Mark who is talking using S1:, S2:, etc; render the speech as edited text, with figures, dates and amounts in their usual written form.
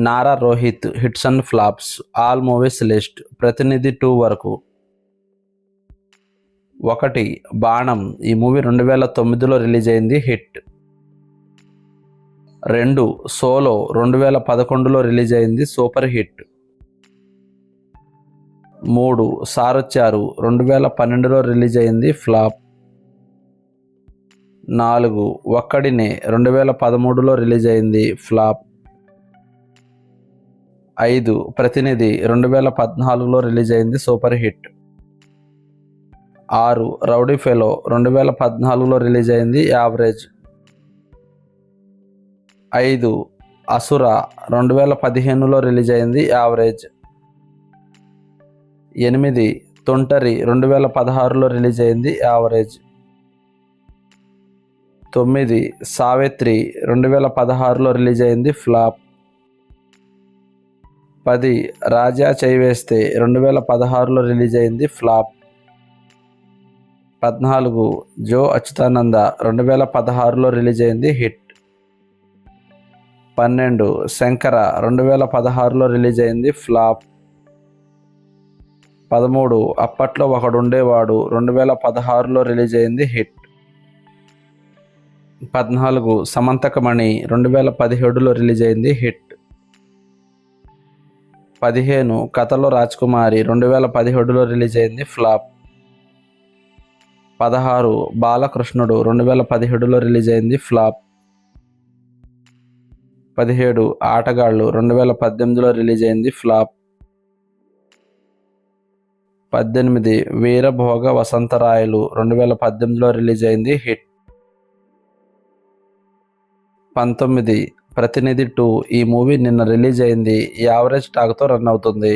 S1: Nara Rohit hits and flops, all movies list, Prathinidhi 2 వరకు. 1. బాణం. ఈ movie 2009లో రిలీజ్ అయింది, హిట్. 2. సోలో 2011లో రిలీజ్ అయింది, సూపర్ హిట్. 3. సారొచ్చారు 2012లో రిలీజ్ అయింది, ఫ్లాప్. 4. ఒక్కడినే 2013లో రిలీజ్ అయింది, ఫ్లాప్. 5. ప్రతినిధి 2014లో రిలీజ్ అయింది, సూపర్ హిట్. 6. రౌడీ ఫెలో 2014లో రిలీజ్ అయింది, యావరేజ్. 5. అసుర 2015లో రిలీజ్ అయింది, యావరేజ్. 8. తుంటరి 2016లో రిలీజ్ అయింది, యావరేజ్. 9. సావిత్రి 2016లో రిలీజ్ అయింది, ఫ్లాప్. 10. రాజా చేయివేస్తే 2016లో రిలీజ్ అయింది, ఫ్లాప్. 14. జో అచ్యుతానంద 2016లో రిలీజ్ అయింది, హిట్. 12. శంకర 2016లో రిలీజ్ అయింది, ఫ్లాప్. 13. అప్పట్లో ఒకడుండేవాడు 2016లో రిలీజ్ అయింది, హిట్. 14. సమంతకమణి 2017లో రిలీజ్ అయింది, హిట్. 15. కథలో రాజ్కుమారి 2017లో రిలీజ్ అయింది, ఫ్లాప్. 16. బాలకృష్ణుడు 2017లో రిలీజ్ అయింది, ఫ్లాప్. 17. ఆటగాళ్ళు 2018లో రిలీజ్ అయింది, ఫ్లాప్. 18. వీరభోగ వసంతరాయలు 2018లో రిలీజ్ అయింది, హిట్. 19. ప్రతినిధి 2. ఈ మూవీ నిన్న రిలీజ్ అయింది, యావరేజ్ టాక్తో రన్ అవుతుంది.